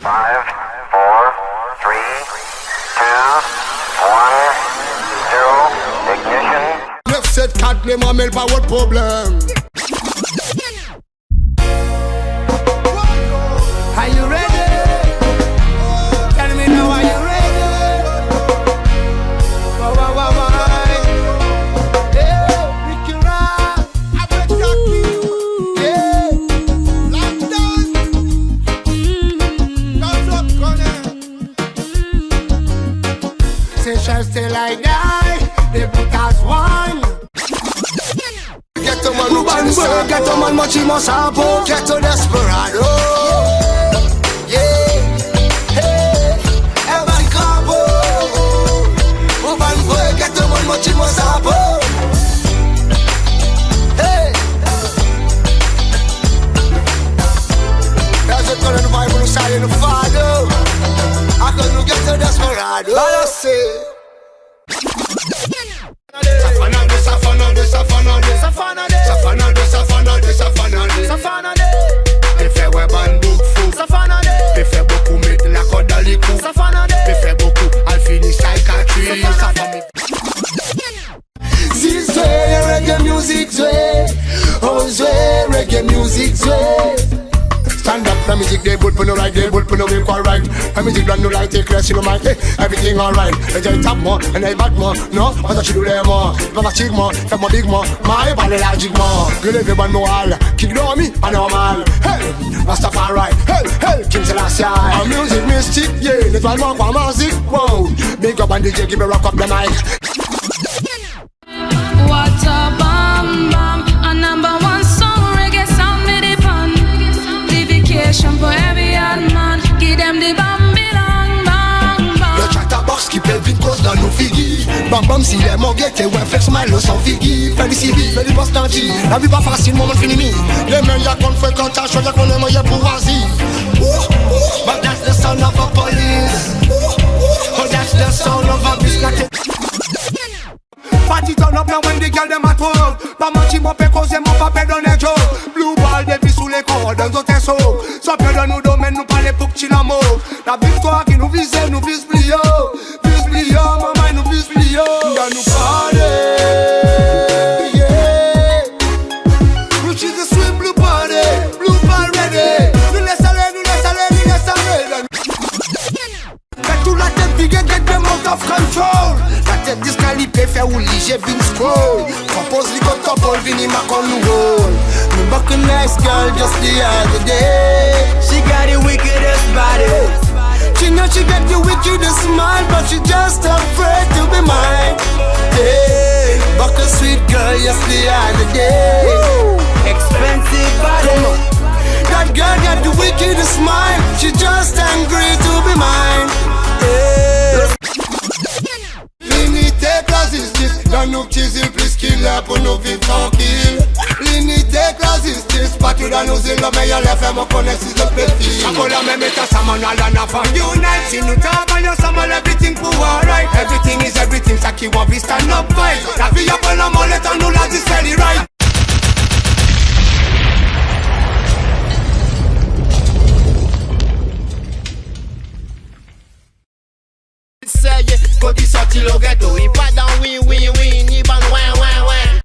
5, 4, 3, 2, 1, 0, ignition. Left set cat name a power problem. Are you ready? Tell me now, are you ready? Why? Hey, Ricky Rock, I bet you. Yeah, London, say shall stay like that. They put us one. Get a man who can work, get a man much he must have. Get a desperado. Yeah, hey, every cabo. Who can work, get a man much he must have. Hey, there's a current vibe on the side of the father. I couldn't get a desperado. I say. Reggae music sway. Stand up, the music they put no right, they put no make alright. The music don't no like take less, you know my hey, everything alright. They just tap more and they back more, no, what I should do there more. If I'm a chick more, if I'm a big more, my body logic more. Girl everyone know all, kick down me, I know man. Hey, Rastafari, hey, King Selassie. A music mystic, yeah, that's why more for music. Whoa, big up and DJ give me rock up the mic. What a bam bam, a number one song, reggae sound me the pan. Dedication for every young man, give them the bam belong, bang bang. Le chatterbox qui pèle vite cause dans nos figues. Bam bam si les mots guettent, ouais flex smile sans figues. Fais du civil, fais du post d'anti. La vie pas facile, moment fini mi. Les mêmes y'a qu'on fait quand t'as chaud, y'a qu'on aime y'a pour vas-y. But that's the sound of a police. Oh that's the sound of a bitch like Party turn up now when the girl dem at work. Pas menti mon pe cause mon papé donne un joke. Blue ball depuis sous les cordes, dans tes sauts. Soit peu dans nous domaine, nous parler pour que l'amour. La victoire qui nous vise plier. Vise plier, maman nous vise plier. Dans nous parler. Yeah. Which is the sweet blue party. Blue ball ready. Nous laisse aller, nous laisse aller, nous laisse aller. Fait tout la tête big and get them out of control. La tête disqualifiée fait rouler, j'ai vu une scroll. Propose les gars top all vini ma con nous roll. Me buck a nice girl just the other day. She got the wickedest body. She know she got the wickedest smile, but she just afraid to be mine. Hey, buck a sweet girl just the other day. Expensive body. That girl got the wickedest smile. She just angry to be mine. Hey. L'unité classiste, dans nos petits îles plus qu'il est pour nous vivre tranquille. L'unité classiste, partout dans nos îles, le meilleur les femmes connaissent si le petit. Chaque la même état, ça m'en a la nafan unite. Si nous travaillons ensemble, everything pour alright. Everything is everything, ça qui va vite stand up fight. La vie y'a pas la molette, on nous l'a dit, c'est right.